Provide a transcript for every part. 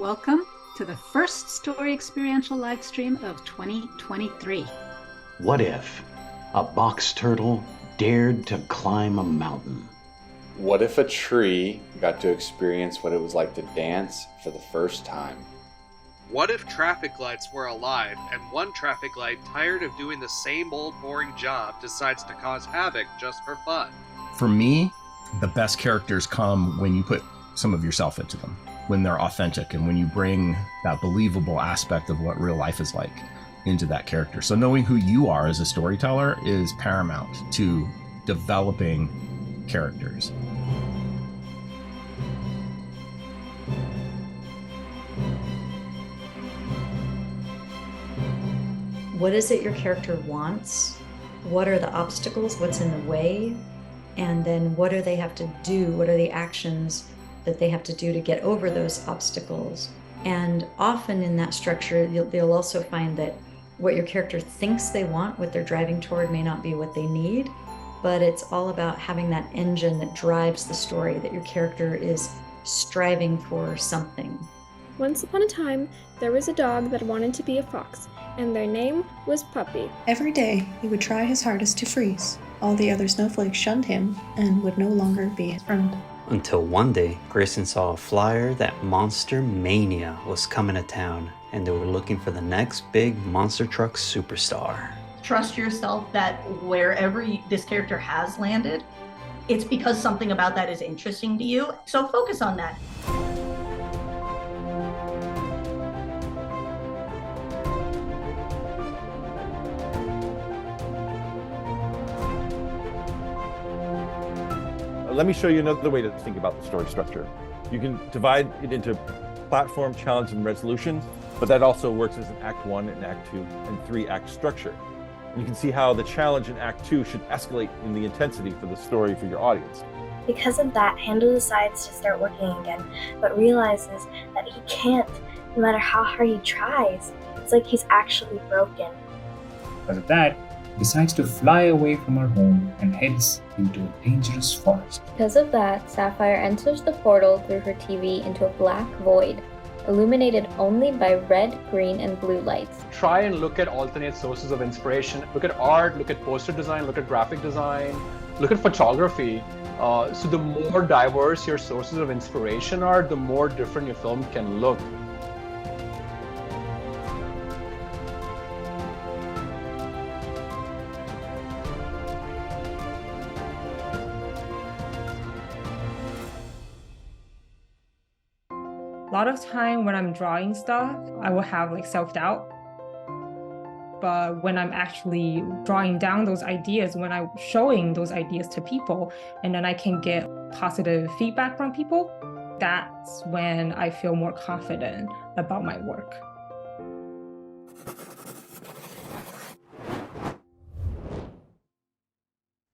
Welcome to the first Story Experiential live stream of 2023. What if a box turtle dared to climb a mountain? What if a tree got to experience what it was like to dance for the first time? What if traffic lights were alive and one traffic light, tired of doing the same old boring job, decides to cause havoc just for fun? For me, the best characters come when you put some of yourself into them, when they're authentic, and when you bring that believable aspect of what real life is like into that character. So knowing who you are as a storyteller is paramount to developing characters. What is it your character wants? What are the obstacles? What's in the way? And then what do they have to do? What are the actions that they have to do to get over those obstacles? And often in that structure, you'll also find that what your character thinks they want, what they're driving toward, may not be what they need, but it's all about having that engine that drives the story, that your character is striving for something. Once upon a time, there was a dog that wanted to be a fox, and their name was Puppy. Every day, he would try his hardest to freeze. All the other snowflakes shunned him and would no longer be his friend. Until one day, Grayson saw a flyer that Monster Mania was coming to town, and they were looking for the next big monster truck superstar. Trust yourself that wherever this character has landed, it's because something about that is interesting to you. So focus on that. Let me show you another way to think about the story structure. You can divide it into platform, challenge, and resolution, but that also works as an Act 1 and Act 2 and 3-act structure. You can see how the challenge in Act 2 should escalate in the intensity for the story for your audience. Because of that, Handel decides to start working again, but realizes that he can't, no matter how hard he tries. It's like he's actually broken. Because of that, he decides to fly away from her home and heads into a dangerous forest. Because of that, Sapphire enters the portal through her TV into a black void, illuminated only by red, green, and blue lights. Try and look at alternate sources of inspiration. Look at art, look at poster design, look at graphic design, look at photography. So the more diverse your sources of inspiration are, the more different your film can look. A lot of time when I'm drawing stuff, I will have self-doubt. But when I'm actually drawing down those ideas, when I'm showing those ideas to people, and then I can get positive feedback from people, that's when I feel more confident about my work.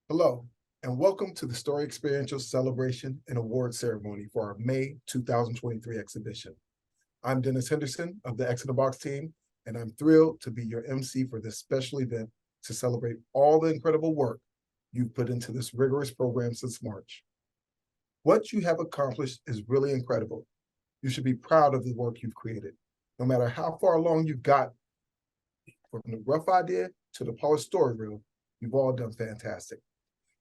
Hello, and welcome to the Story Experiential Celebration and Award Ceremony for our May 2023 exhibition. I'm Dennis Henderson of the X in the Box team, and I'm thrilled to be your MC for this special event to celebrate all the incredible work you've put into this rigorous program since March. What you have accomplished is really incredible. You should be proud of the work you've created. No matter how far along you've got, from the rough idea to the polished story reel, you've all done fantastic.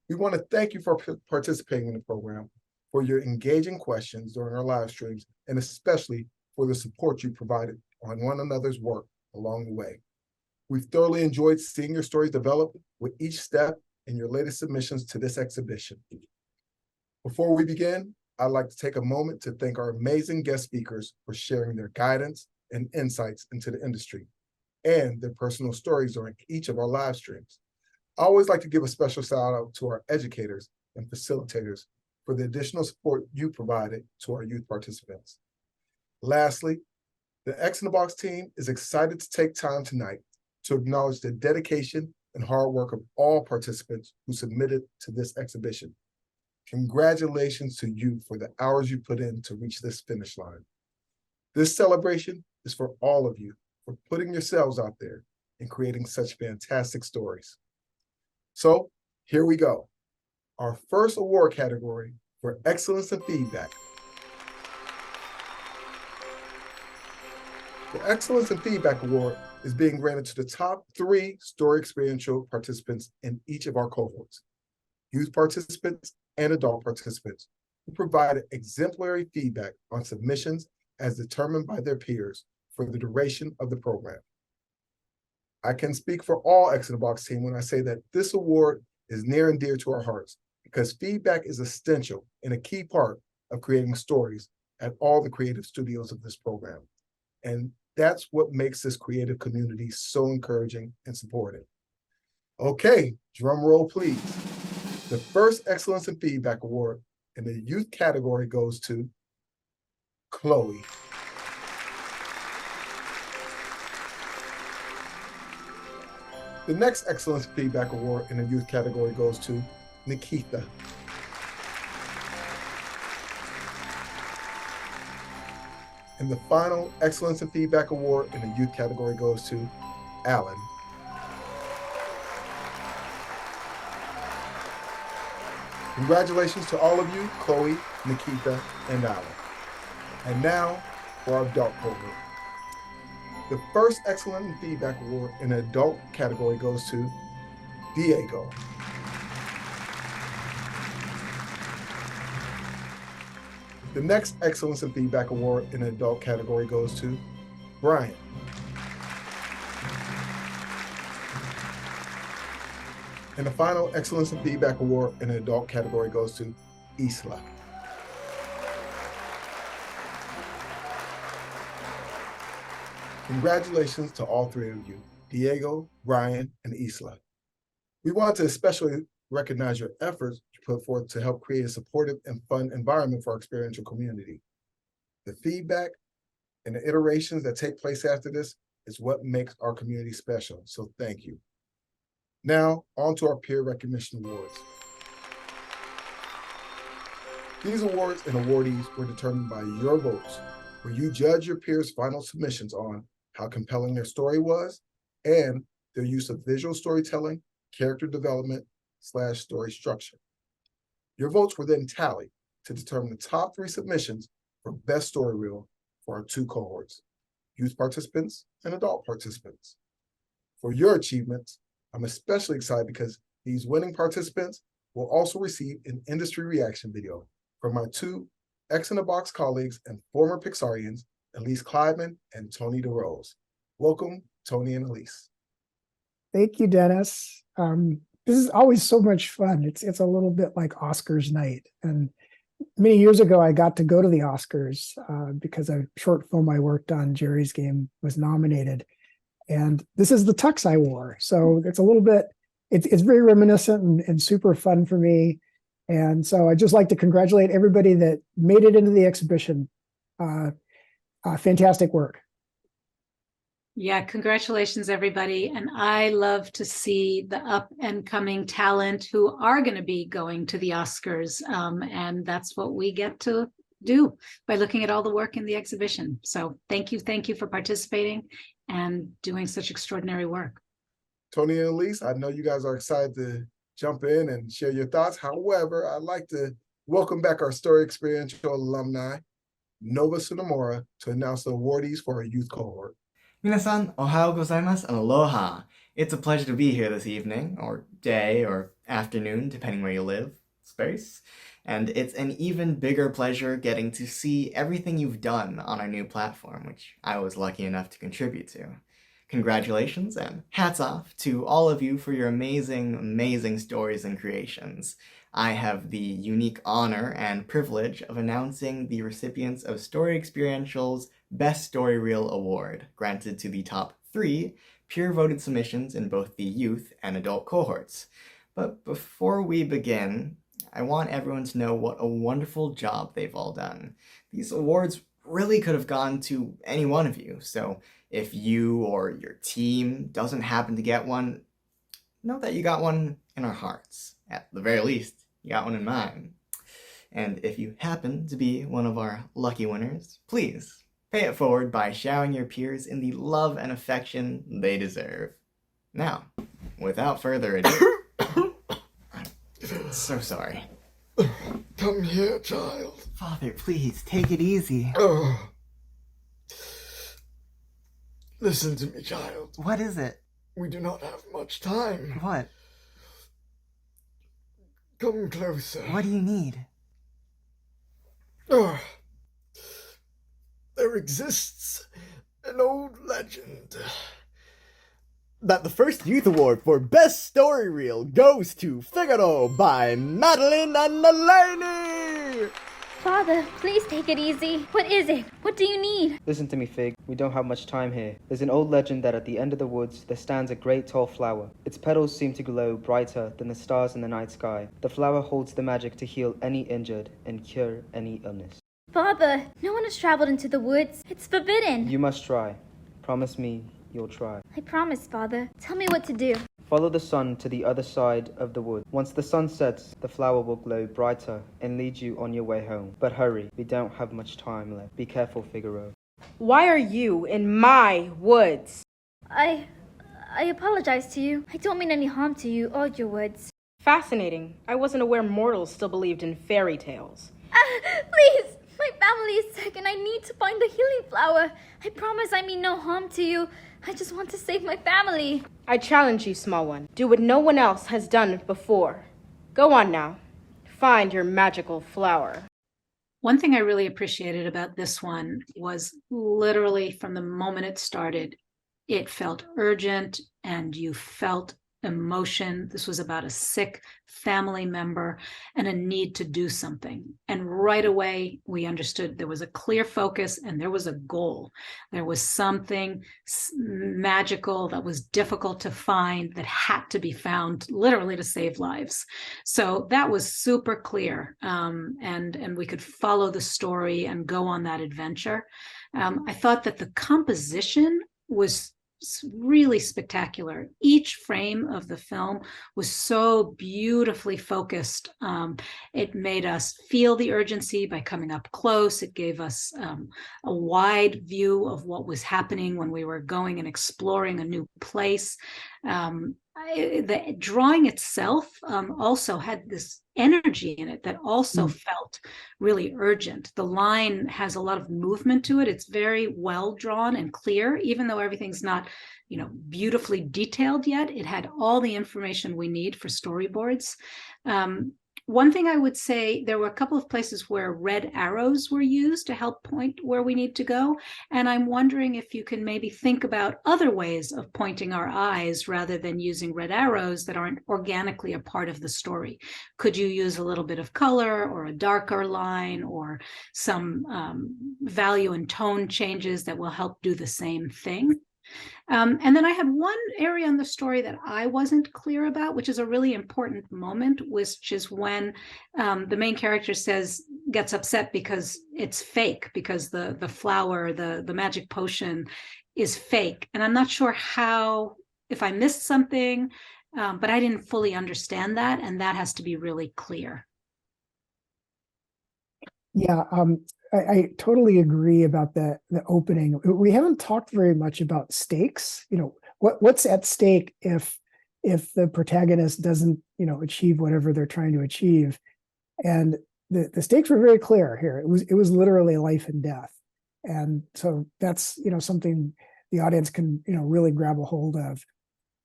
We want to thank you for participating in the program, for your engaging questions during our live streams, and especially for the support you provided on one another's work along the way. We've thoroughly enjoyed seeing your stories develop with each step in your latest submissions to this exhibition. Before we begin, I'd like to take a moment to thank our amazing guest speakers for sharing their guidance and insights into the industry and their personal stories during each of our live streams. I always like to give a special shout out to our educators and facilitators for the additional support you provided to our youth participants. Lastly, the X in the Box team is excited to take time tonight to acknowledge the dedication and hard work of all participants who submitted to this exhibition. Congratulations to you for the hours you put in to reach this finish line. This celebration is for all of you for putting yourselves out there and creating such fantastic stories. So here we go. Our first award category for excellence and feedback. The Excellence in Feedback Award is being granted to the top 3 Story Experiential participants in each of our cohorts: youth participants and adult participants who provided exemplary feedback on submissions as determined by their peers for the duration of the program. I can speak for all X in the Box team when I say that this award is near and dear to our hearts because feedback is essential and a key part of creating stories at all the creative studios of this program. And that's what makes this creative community so encouraging and supportive. Okay, drum roll, please. The first Excellence in Feedback Award in the youth category goes to Chloe. The next Excellence Feedback Award in the youth category goes to Nikita. And the final Excellence in Feedback Award in the youth category goes to Alan. Congratulations to all of you, Chloe, Nikita, and Alan. And now for our adult cohort. The first Excellent Feedback Award in the adult category goes to Diego. The next Excellence in Feedback Award in the adult category goes to Brian. And the final Excellence in Feedback Award in the adult category goes to Isla. Congratulations to all 3 of you, Diego, Brian, and Isla. We want to especially recognize your efforts you put forth to help create a supportive and fun environment for our experiential community. The feedback and the iterations that take place after this is what makes our community special, so thank you. Now, on to our peer recognition awards. These awards and awardees were determined by your votes, where you judge your peers' final submissions on how compelling their story was and their use of visual storytelling, character development, / story structure. Your votes were then tallied to determine the top 3 submissions for best story reel for our 2 cohorts, youth participants and adult participants. For your achievements, I'm especially excited because these winning participants will also receive an industry reaction video from my 2 X in the Box colleagues and former Pixarians, Elise Kleiman and Tony DeRose. Welcome, Tony and Elise. Thank you, Dennis. This is always so much fun. It's a little bit like Oscars night. And many years ago, I got to go to the Oscars because a short film I worked on, Jerry's Game, was nominated. And this is the tux I wore. So it's a little bit, it's very reminiscent and super fun for me. And so I'd just like to congratulate everybody that made it into the exhibition. Fantastic work. Yeah, congratulations, everybody. And I love to see the up and coming talent who are going to be going to the Oscars. And that's what we get to do by looking at all the work in the exhibition. So thank you for participating and doing such extraordinary work. Tony and Elise, I know you guys are excited to jump in and share your thoughts. However, I'd like to welcome back our Story Experiential alumni, Nova Tsunomura, to announce the awardees for our youth cohort. 皆さん、おはようございます and aloha. It's a pleasure to be here this evening, or day, or afternoon, depending where you live, space. And it's an even bigger pleasure getting to see everything you've done on our new platform, which I was lucky enough to contribute to. Congratulations and hats off to all of you for your amazing stories and creations. I have the unique honor and privilege of announcing the recipients of Story Experiential's Best Story Reel Award, granted to the top 3 peer-voted submissions in both the youth and adult cohorts. But before we begin, I want everyone to know what a wonderful job they've all done. These awards really could have gone to any one of you, so if you or your team doesn't happen to get one, know that you got one in our hearts. At the very least, you got one in mine. And if you happen to be one of our lucky winners, please pay it forward by showering your peers in the love and affection they deserve. Now, without further ado, I'm so sorry. Come here, child. Father, please, take it easy. Oh. Listen to me, child. What is it? We do not have much time. What? Come closer. What do you need? Oh, there exists an old legend That the first Youth Award for Best Story Reel goes to Figaro by Madeline and Delaney! Father, please take it easy. What is it? What do you need? Listen to me, Fig. We don't have much time here. There's an old legend that at the end of the woods there stands a great tall flower. Its petals seem to glow brighter than the stars in the night sky. The flower holds the magic to heal any injured and cure any illness. Father, no one has traveled into the woods. It's forbidden. You must try. Promise me you'll try. I promise, Father. Tell me what to do. Follow the sun to the other side of the wood. Once the sun sets, the flower will glow brighter and lead you on your way home. But hurry, we don't have much time left. Be careful, Figaro. Why are you in my woods? I apologize to you. I don't mean any harm to you or your woods. Fascinating. I wasn't aware mortals still believed in fairy tales. Please! My family is sick and I need to find the healing flower. I promise I mean no harm to you. I just want to save my family. I challenge you, small one. Do what no one else has done before. Go on now. Find your magical flower. One thing I really appreciated about this one was literally from the moment it started, it felt urgent and you felt emotion. This was about a sick family member and a need to do something. And right away, we understood there was a clear focus and there was a goal. There was something magical that was difficult to find that had to be found literally to save lives. So that was super clear. And we could follow the story and go on that adventure. I thought that the composition was really spectacular. Each frame of the film was so beautifully focused. It made us feel the urgency by coming up close. It gave us a wide view of what was happening when we were going and exploring a new place. The drawing itself also had this energy in it that also felt really urgent. The line has a lot of movement to it. It's very well drawn and clear, even though everything's not, beautifully detailed yet. It had all the information we need for storyboards. One thing I would say, there were a couple of places where red arrows were used to help point where we need to go. And I'm wondering if you can maybe think about other ways of pointing our eyes rather than using red arrows that aren't organically a part of the story. Could you use a little bit of color or a darker line or some value and tone changes that will help do the same thing? And then I had one area in the story that I wasn't clear about, which is a really important moment, which is when the main character gets upset because it's fake, because the flower, the magic potion is fake. And I'm not sure if I missed something, but I didn't fully understand that. And that has to be really clear. Yeah, I totally agree about the opening. We haven't talked very much about stakes. What's at stake if the protagonist doesn't, achieve whatever they're trying to achieve. And the stakes were very clear here. It was literally life and death. And so that's, something the audience can, really grab a hold of.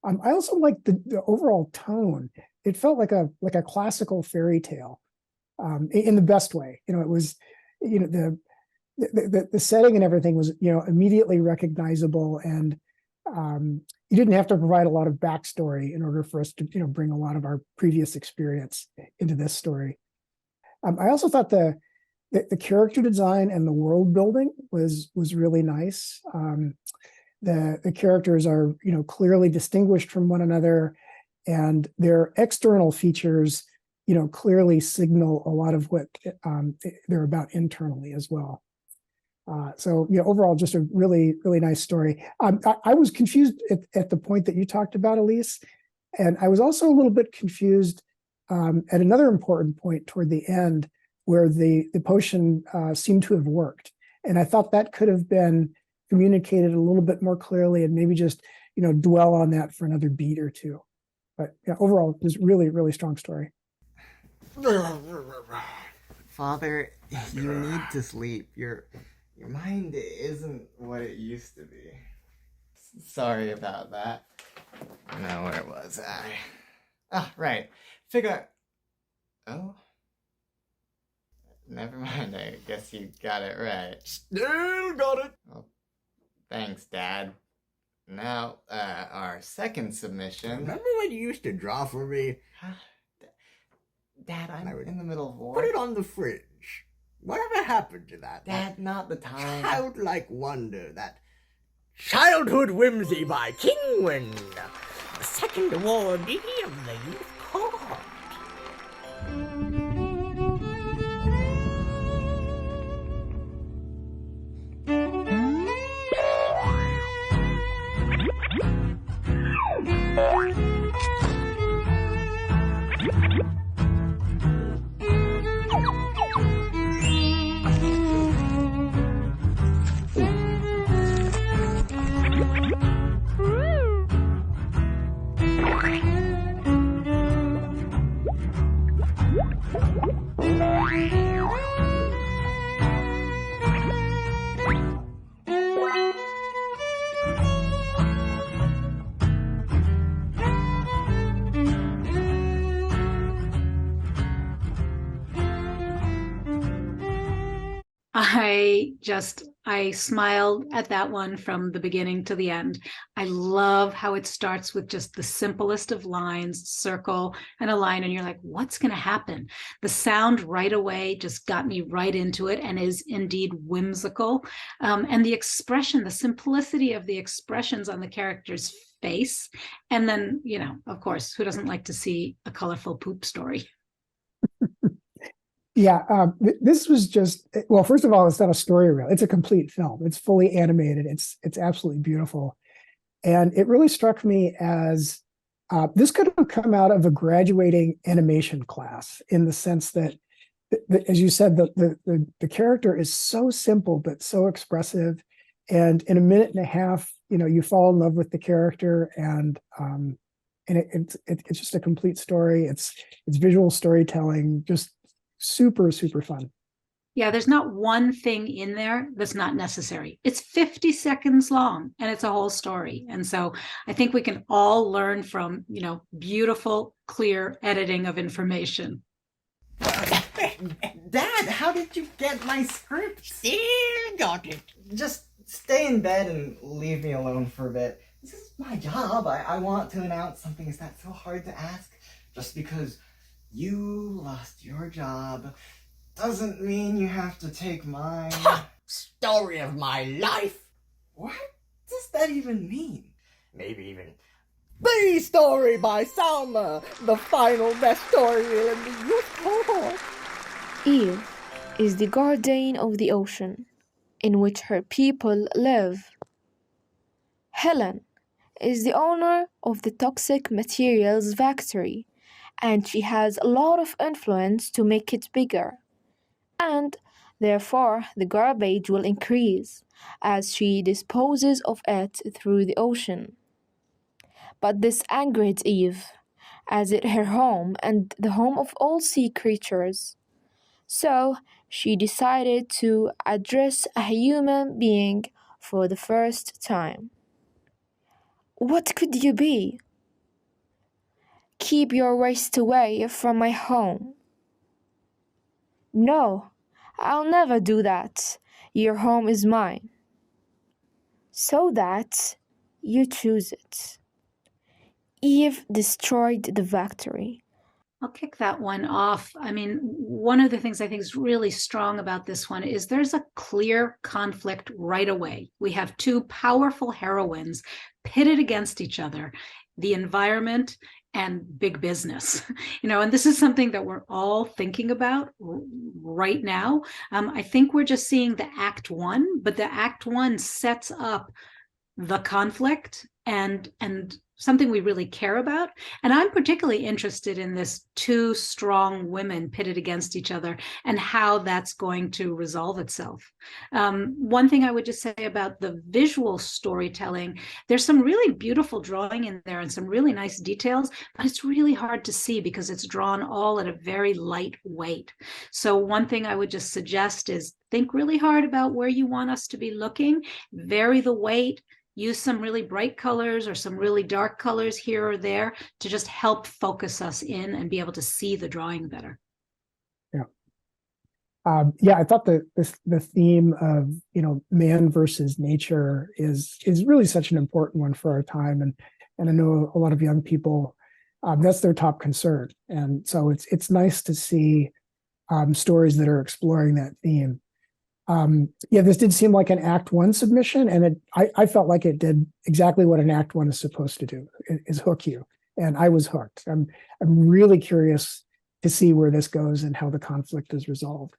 I also like the overall tone. It felt like a classical fairy tale. In the best way. It was, the setting and everything was, immediately recognizable, and you didn't have to provide a lot of backstory in order for us to, bring a lot of our previous experience into this story. I also thought the character design and the world building was really nice. The characters are, clearly distinguished from one another, and their external features clearly signal a lot of what they're about internally as well. So, overall, just a really, really nice story. I was confused at the point that you talked about, Elise, and I was also a little bit confused at another important point toward the end where the potion seemed to have worked. And I thought that could have been communicated a little bit more clearly and maybe just, dwell on that for another beat or two. But yeah, overall, it was really, really strong story. Father, you need to sleep. Your mind isn't what it used to be. Sorry about that. Now, where was I? Ah, right. Figure. Oh. Never mind. I guess you got it right. Still got it. Well, thanks, Dad. Now, our second submission. Remember when you used to draw for me? Dad, I'm in the middle of war. Put it on the fridge. Whatever happened to that? Dad, not the time. Childlike wonder, that childhood whimsy by Kingwin, the second awardee of the Youth Cohort. I smiled at that one from the beginning to the end. I love how it starts with just the simplest of lines, circle and a line, and you're like, what's going to happen? The sound right away just got me right into it and is indeed whimsical. And the expression, the simplicity of the expressions on the character's face. And then, you know, of course, who doesn't like to see a colorful poop story? Yeah, this was just, well, first of all, it's not a story reel. It's a complete film. It's fully animated. It's absolutely beautiful. And it really struck me as this could have come out of a graduating animation class, in the sense that, as you said, the character is so simple but so expressive. And in a minute and a half, you know, you fall in love with the character, and it's just a complete story. It's visual storytelling, just super, super fun. Yeah, there's not one thing in there that's not necessary. It's 50 seconds long and it's a whole story. And so I think we can all learn from, you know, beautiful, clear editing of information. Dad, how did you get my script? Still got it. Just stay in bed and leave me alone for a bit. This is my job. I want to announce something. Is that so hard to ask? Just because you lost your job doesn't mean you have to take mine. Story of my life. What does that even mean? Maybe even the story by Salma, the final best story reel in the Youth Cohort. Eve is the guardian of the ocean in which her people live. Helen is the owner of the toxic materials factory, and she has a lot of influence to make it bigger. And therefore, the garbage will increase as she disposes of it through the ocean. But this angered Eve, as it her home and the home of all sea creatures. So she decided to address a human being for the first time. What could you be? Keep your waste away from my home. No, I'll never do that. Your home is mine. So that you choose it. Eve destroyed the factory. I'll kick that one off. I mean, one of the things I think is really strong about this one is there's a clear conflict right away. We have two powerful heroines pitted against each other, the environment and big business, you know, and this is something that we're all thinking about right now. I think we're just seeing the act one, but the act one sets up the conflict and something we really care about. And I'm particularly interested in this two strong women pitted against each other and how that's going to resolve itself. One thing I would just say about the visual storytelling, there's some really beautiful drawing in there and some really nice details, but it's really hard to see because it's drawn all at a very light weight. So one thing I would just suggest is think really hard about where you want us to be looking, vary the weight, use some really bright colors or some really dark colors here or there to just help focus us in and be able to see the drawing better. Yeah, I thought the theme of man versus nature is really such an important one for our time, and I know a lot of young people, that's their top concern, and so it's nice to see stories that are exploring that theme. Yeah, this did seem like an Act One submission, and I felt like it did exactly what an Act One is supposed to do: is hook you, and I was hooked. I'm really curious to see where this goes and how the conflict is resolved.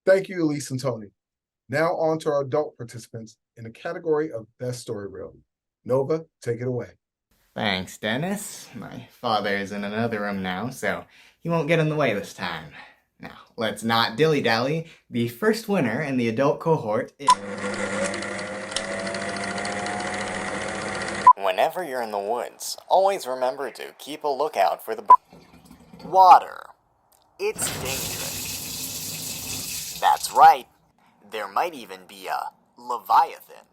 Thank you, Elise and Tony. Now on to our adult participants in the category of Best Story Reel. Nova, take it away. Thanks, Dennis. My father is in another room now, so he won't get in the way this time. Now, let's not dilly-dally. The first winner in the adult cohort is... Whenever you're in the woods, always remember to keep a lookout for the... Water. It's dangerous. That's right. There might even be a Leviathan.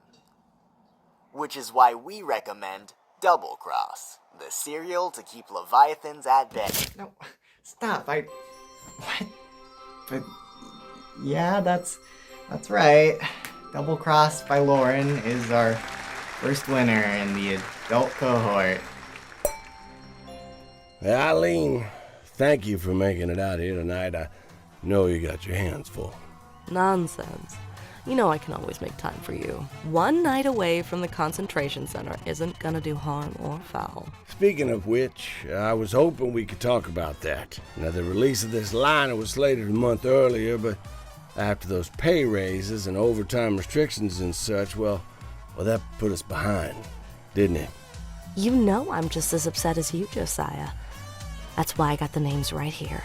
Which is why we recommend Double Cross, the cereal to keep Leviathans at bay. No, stop. What? But yeah, that's right. Double Cross by Lauren is our first winner in the adult cohort. Hey, Eileen, thank you for making it out here tonight. I know you got your hands full. Nonsense. You know I can always make time for you. One night away from the concentration center isn't gonna do harm or foul. Speaking of which, I was hoping we could talk about that. Now, the release of this liner was slated a month earlier, but after those pay raises and overtime restrictions and such, well, that put us behind, didn't it? You know I'm just as upset as you, Josiah. That's why I got the names right here.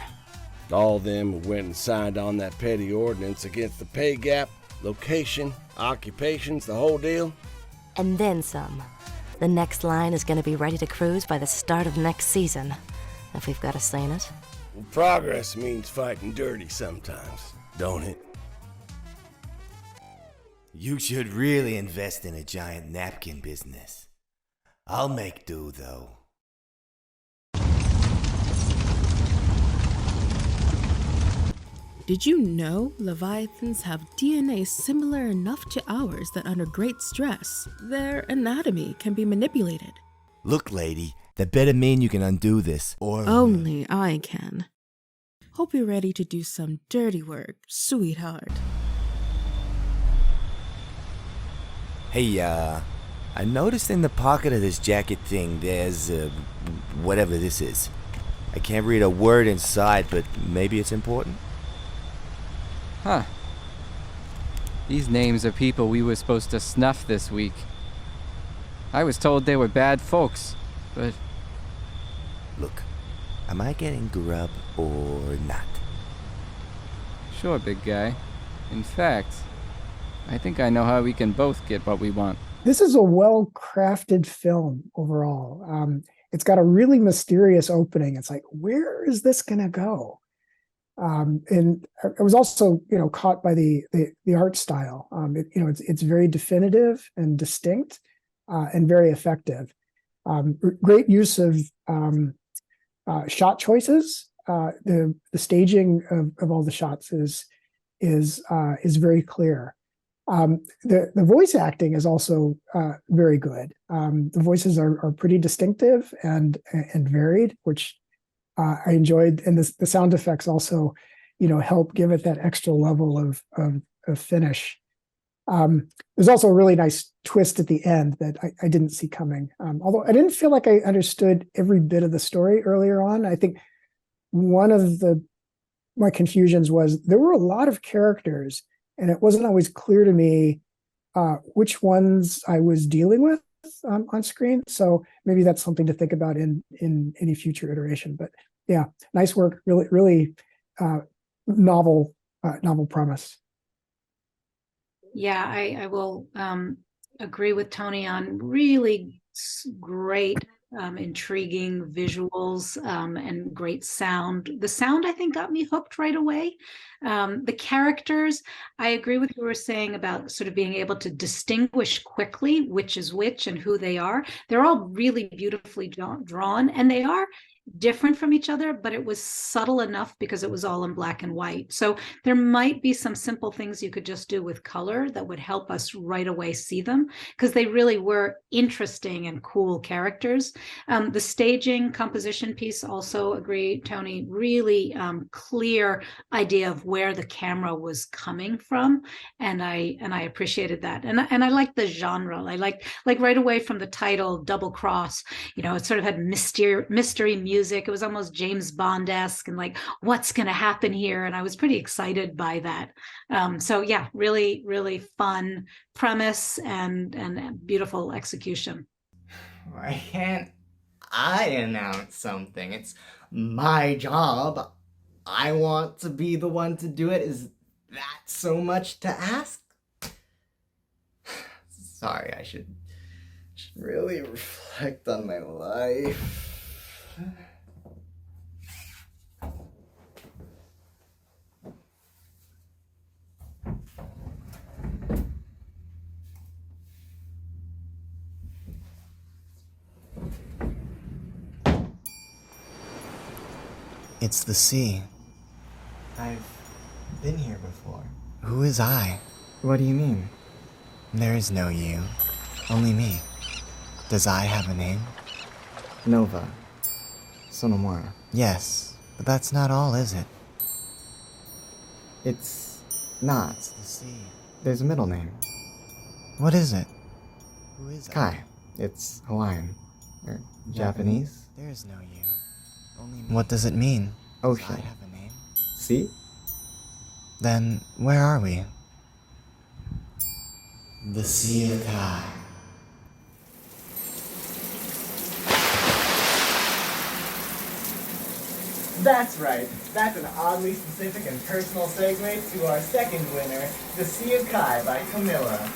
All them who went and signed on that petty ordinance against the pay gap, location, occupations, the whole deal? And then some. The next line is going to be ready to cruise by the start of next season, if we've got a say in it. Well, progress means fighting dirty sometimes, don't it? You should really invest in a giant napkin business. I'll make do, though. Did you know Leviathans have DNA similar enough to ours that under great stress, their anatomy can be manipulated? Look, lady, that better mean you can undo this, or... Only I can. Hope you're ready to do some dirty work, sweetheart. Hey, I noticed in the pocket of this jacket thing there's, whatever this is. I can't read a word inside, but maybe it's important? Huh. These names are people we were supposed to snuff this week. I was told they were bad folks, but... Look, am I getting grub or not? Sure, big guy. In fact, I think I know how we can both get what we want. This is a well-crafted film overall. It's got a really mysterious opening. It's like, where is this going to go? And I was also, caught by the art style. It's very definitive and distinct, and very effective. Great use of shot choices. The staging of all the shots is very clear. The voice acting is also very good. The voices are pretty distinctive and varied, which I enjoyed, and the sound effects also, help give it that extra level of finish. There's also a really nice twist at the end that I didn't see coming. Although I didn't feel like I understood every bit of the story earlier on. I think one of my confusions was there were a lot of characters, and it wasn't always clear to me which ones I was dealing with on screen. So maybe that's something to think about in any future iteration. But yeah, nice work. Really novel premise. Yeah, I will agree with Tony on really great intriguing visuals, and great sound. The sound, I think, got me hooked right away. The characters, I agree with what you were saying about sort of being able to distinguish quickly which is which and who they are. They're all really beautifully drawn, and they are different from each other, but it was subtle enough because it was all in black and white. So there might be some simple things you could just do with color that would help us right away see them, because they really were interesting and cool characters. The staging composition piece, also agree, Tony, really clear idea of where the camera was coming from, and I appreciated that. And I liked the genre. I like right away from the title, Double Cross. It sort of had mystery music. It was almost James Bond-esque, and like, what's going to happen here? And I was pretty excited by that. So yeah, really, really fun premise and beautiful execution. Why can't I announce something? It's my job. I want to be the one to do it. Is that so much to ask? Sorry, I should really reflect on my life. It's the sea. I've been here before. Who is I? What do you mean? There is no you. Only me. Does I have a name? Nova. Sonomura. Yes, but that's not all, is it? It's not. It's the sea. There's a middle name. What is it? Who is Kai. It's Hawaiian. Or Japanese. There is no you. Only me. What does it mean? Ocean. Does I have a name? See? Then where are we? The Sea of Kai. That's right. That's an oddly specific and personal segue to our second winner, The Sea of Kai by Camilla.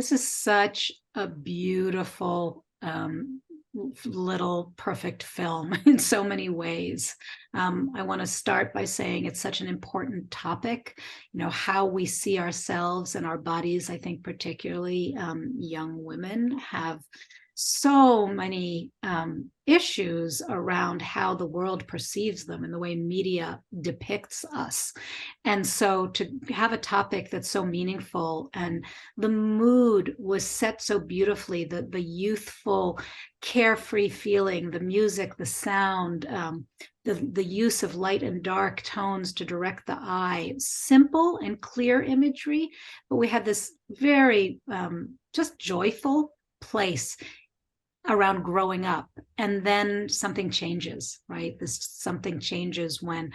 This is such a beautiful little perfect film in so many ways. I want to start by saying it's such an important topic, how we see ourselves and our bodies. I think particularly young women have so many issues around how the world perceives them and the way media depicts us. And so to have a topic that's so meaningful, and the mood was set so beautifully, the youthful, carefree feeling, the music, the sound, the use of light and dark tones to direct the eye, simple and clear imagery, but we had this very just joyful place around growing up. And then something changes, right? Something changes when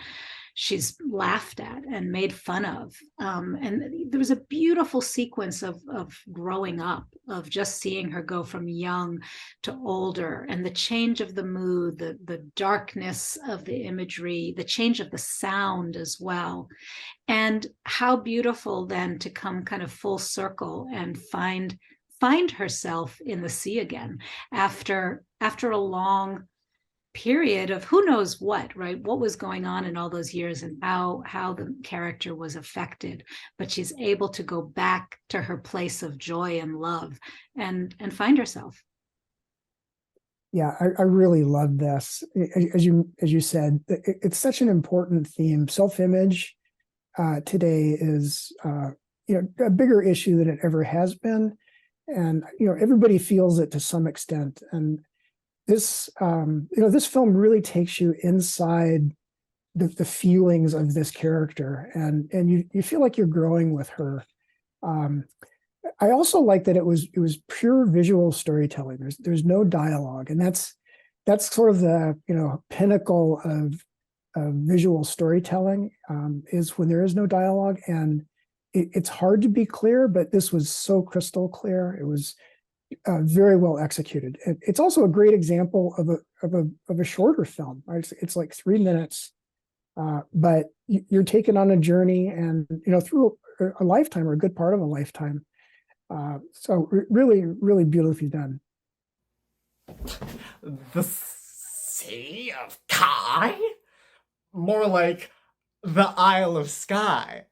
she's laughed at and made fun of. And there was a beautiful sequence of growing up, of just seeing her go from young to older, and the change of the mood, the darkness of the imagery, the change of the sound as well. And how beautiful then to come kind of full circle and find herself in the sea again after a long period of who knows what, right? What was going on in all those years and how the character was affected. But she's able to go back to her place of joy and love and find herself. Yeah, I really love this. As you said, it's such an important theme. Self-image today is a bigger issue than it ever has been. And everybody feels it to some extent. And this this film really takes you inside the feelings of this character, and you feel like you're growing with her. I also like that it was pure visual storytelling. There's no dialogue, and that's sort of the pinnacle of visual storytelling, is when there is no dialogue. And it's hard to be clear, but this was so crystal clear. It was very well executed. It's also a great example of a shorter film. Right? It's like 3 minutes, but you're taken on a journey, and through a lifetime, or a good part of a lifetime. So really, really beautifully done. The Sea of Kai? More like the Isle of Skye.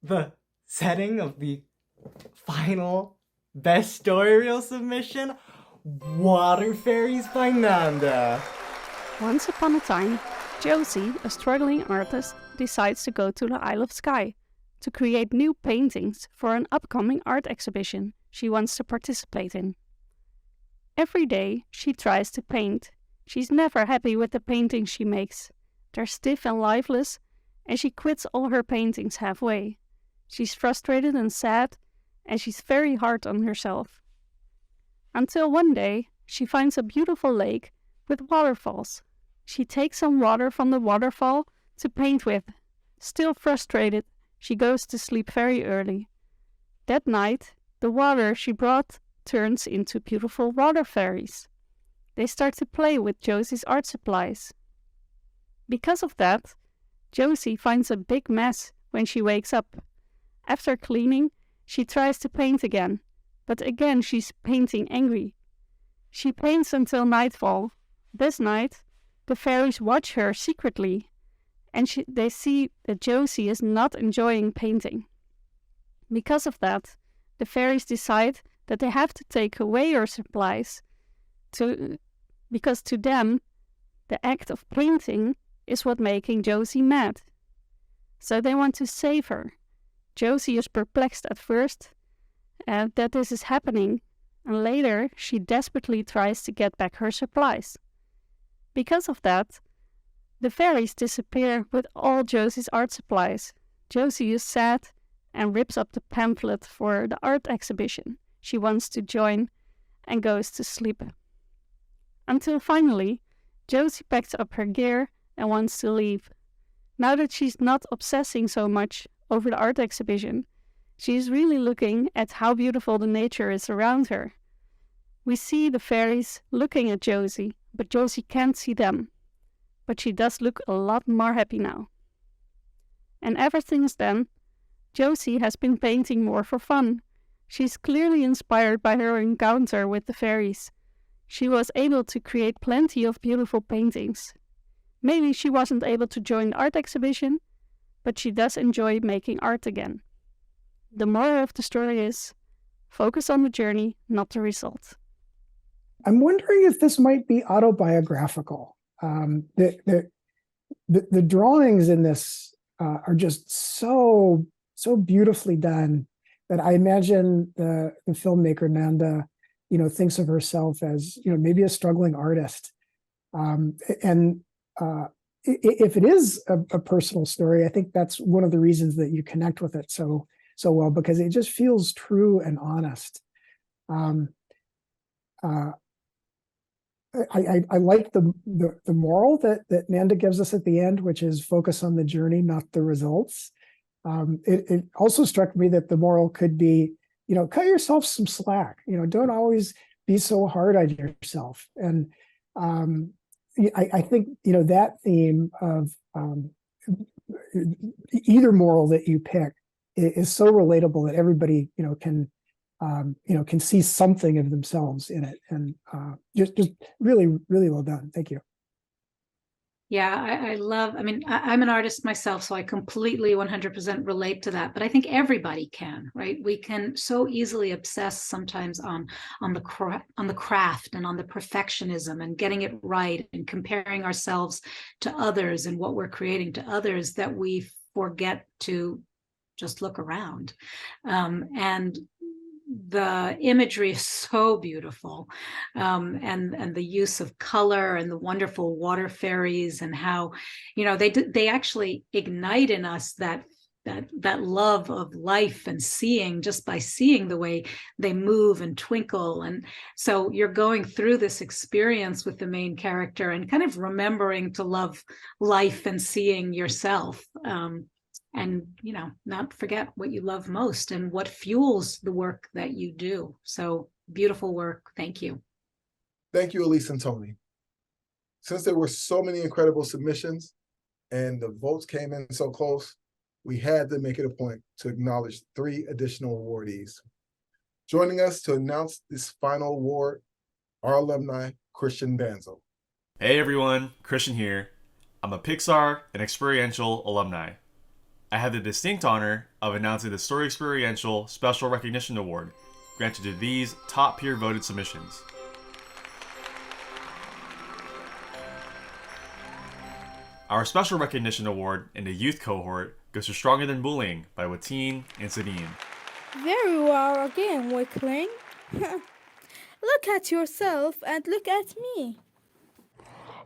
The setting of the final best story reel submission, Water Fairies by Nanda. Once upon a time, Josie, a struggling artist, decides to go to the Isle of Skye to create new paintings for an upcoming art exhibition she wants to participate in. Every day she tries to paint. She's never happy with the paintings she makes. They're stiff and lifeless, and she quits all her paintings halfway. She's frustrated and sad, and she's very hard on herself. Until one day, she finds a beautiful lake with waterfalls. She takes some water from the waterfall to paint with. Still frustrated, she goes to sleep very early. That night, the water she brought turns into beautiful water fairies. They start to play with Josie's art supplies. Because of that, Josie finds a big mess when she wakes up. After cleaning, she tries to paint again, but again she's painting angry. She paints until nightfall. This night, the fairies watch her secretly, and they see that Josie is not enjoying painting. Because of that, the fairies decide that they have to take away her supplies, because to them, the act of painting is what making Josie mad. So they want to save her. Josie is perplexed at first that this is happening, and later she desperately tries to get back her supplies. Because of that, the fairies disappear with all Josie's art supplies. Josie is sad and rips up the pamphlet for the art exhibition she wants to join and goes to sleep. Until finally, Josie packs up her gear and wants to leave. Now that she's not obsessing so much over the art exhibition, she is really looking at how beautiful the nature is around her. We see the fairies looking at Josie, but Josie can't see them. But she does look a lot more happy now. And ever since then, Josie has been painting more for fun. She's clearly inspired by her encounter with the fairies. She was able to create plenty of beautiful paintings. Maybe she wasn't able to join the art exhibition, but she does enjoy making art again. The moral of the story is, focus on the journey, not the result. I'm wondering if this might be autobiographical. The drawings in this are just so beautifully done that I imagine the filmmaker Nanda, thinks of herself as maybe a struggling artist. And if it is a personal story, I think that's one of the reasons that you connect with it so well, because it just feels true and honest. I like the moral that Nanda gives us at the end, which is focus on the journey, not the results. It also struck me that the moral could be, cut yourself some slack. Don't always be so hard on yourself. And I think that theme of either moral that you pick is so relatable that everybody can see something of themselves in it, and just really well done. Thank you. Yeah, I love, I'm an artist myself, so I completely 100% relate to that. But I think everybody can, right? We can so easily obsess sometimes on the craft and on the perfectionism and getting it right and comparing ourselves to others and what we're creating to others, that we forget to just look around. And the imagery is so beautiful, and the use of color and the wonderful water fairies, and how they actually ignite in us that love of life and seeing, just by seeing the way they move and twinkle. And so you're going through this experience with the main character and kind of remembering to love life and seeing yourself. And not forget what you love most and what fuels the work that you do. So beautiful work. Thank you. Thank you, Elise and Tony. Since there were so many incredible submissions and the votes came in so close, we had to make it a point to acknowledge 3 additional awardees. Joining us to announce this final award, our alumni, Christian Danzel. Hey everyone, Christian here. I'm a Pixar and Xperiential alumni. I have the distinct honor of announcing the Story Xperiential Special Recognition Award, granted to these top peer voted submissions. Our Special Recognition Award in the youth cohort goes to Stronger Than Bullying by Watine and Sadine. There you are again, Wickling. Look at yourself and look at me.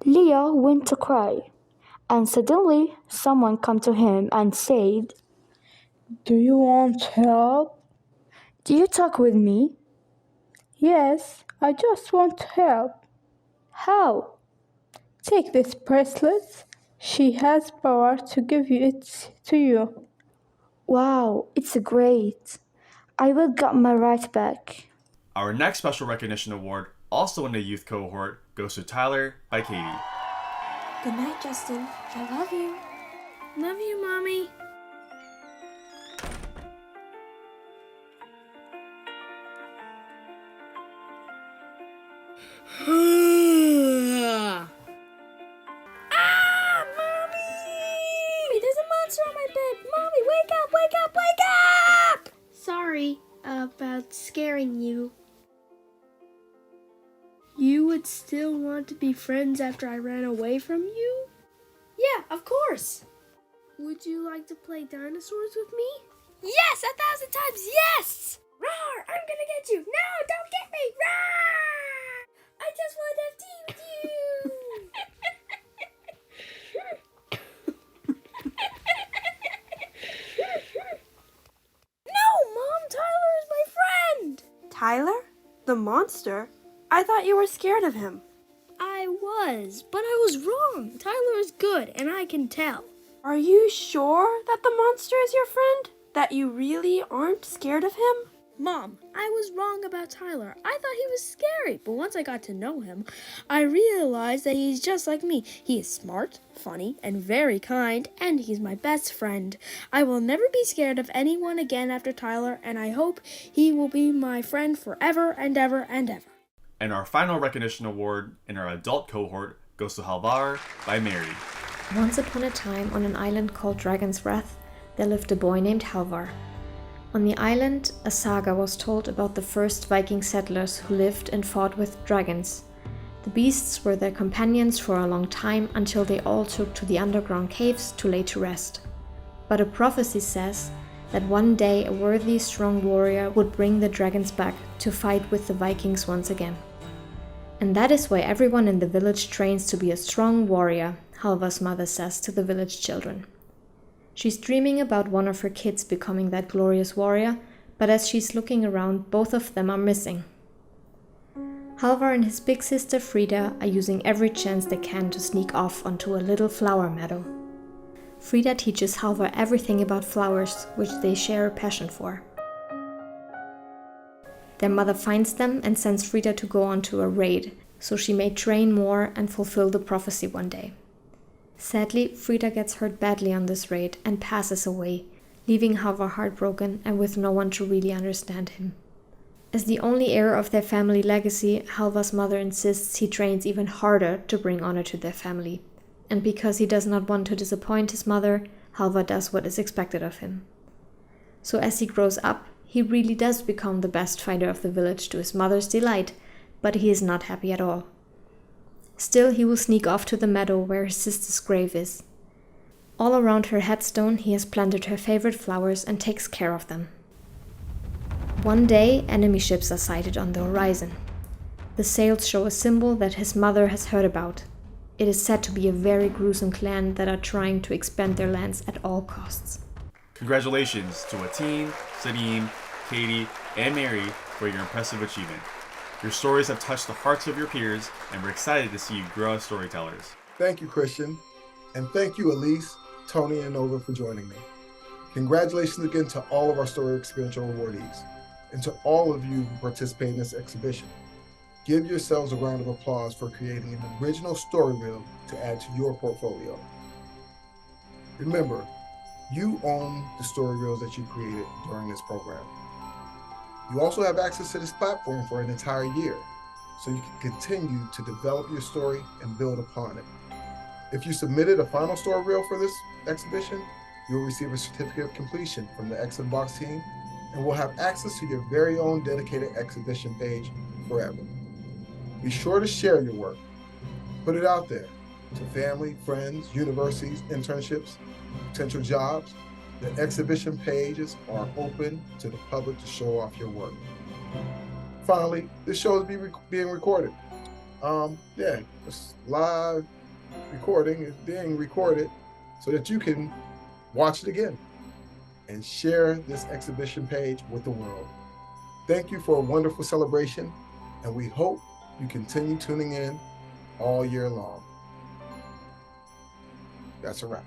Leah went to cry, and suddenly someone came to him and said, "Do you want help?" "Do you talk with me?" "Yes, I just want help." "How?" "Take this bracelet. She has power to give it to you." "Wow, it's great. I will get my right back." Our next Special Recognition Award, also in the youth cohort, goes to Tyler by Katie. Good night, Justin. I love you. Love you, Mommy. Mommy! There's a monster on my bed. Mommy, wake up, wake up, wake up! Sorry about scaring you. You would still want to be friends after I ran away from you? Yeah, of course. Would you like to play dinosaurs with me? Yes, 1,000 times yes! Roar! I'm gonna get you! No, don't get me! Roar! I just want to have tea with you! No, Mom, Tyler is my friend! Tyler? The monster? I thought you were scared of him. I was, but I was wrong. Tyler is good, and I can tell. Are you sure that the monster is your friend? That you really aren't scared of him? Mom, I was wrong about Tyler. I thought he was scary, but once I got to know him, I realized that he's just like me. He is smart, funny, and very kind, and he's my best friend. I will never be scared of anyone again after Tyler, and I hope he will be my friend forever and ever and ever. And our final recognition award in our adult cohort goes to Halvar by Mary. Once upon a time, on an island called Dragon's Wrath, there lived a boy named Halvar. On the island, a saga was told about the first Viking settlers who lived and fought with dragons. The beasts were their companions for a long time until they all took to the underground caves to lay to rest. But a prophecy says that one day a worthy, strong warrior would bring the dragons back to fight with the Vikings once again. And that is why everyone in the village trains to be a strong warrior, Halvar's mother says to the village children. She's dreaming about one of her kids becoming that glorious warrior, but as she's looking around, both of them are missing. Halvar and his big sister Frida are using every chance they can to sneak off onto a little flower meadow. Frida teaches Halvar everything about flowers, which they share a passion for. Their mother finds them and sends Frida to go on to a raid, so she may train more and fulfill the prophecy one day. Sadly, Frida gets hurt badly on this raid and passes away, leaving Halvar heartbroken and with no one to really understand him. As the only heir of their family legacy, Halvar's mother insists he trains even harder to bring honor to their family. And because he does not want to disappoint his mother, Halvar does what is expected of him. So as he grows up, he really does become the best fighter of the village to his mother's delight, but he is not happy at all. Still, he will sneak off to the meadow where his sister's grave is. All around her headstone, he has planted her favorite flowers and takes care of them. One day, enemy ships are sighted on the horizon. The sails show a symbol that his mother has heard about. It is said to be a very gruesome clan that are trying to expand their lands at all costs. Congratulations to Ateen, Sadim, Katie, and Mary for your impressive achievement. Your stories have touched the hearts of your peers, and we're excited to see you grow as storytellers. Thank you, Christian. And thank you, Elise, Tony, and Nova for joining me. Congratulations again to all of our Story Xperiential awardees, and to all of you who participate in this exhibition. Give yourselves a round of applause for creating an original story reel to add to your portfolio. Remember, you own the story reels that you created during this program. You also have access to this platform for an entire year, so you can continue to develop your story and build upon it. If you submitted a final story reel for this exhibition, you'll receive a certificate of completion from the X in the Box team, and will have access to your very own dedicated exhibition page forever. Be sure to share your work. Put it out there to family, friends, universities, internships, potential jobs. The exhibition pages are open to the public to show off your work. Finally, this show is being recorded. This live recording is being recorded so that you can watch it again and share this exhibition page with the world. Thank you for a wonderful celebration, and we hope you continue tuning in all year long. That's a wrap.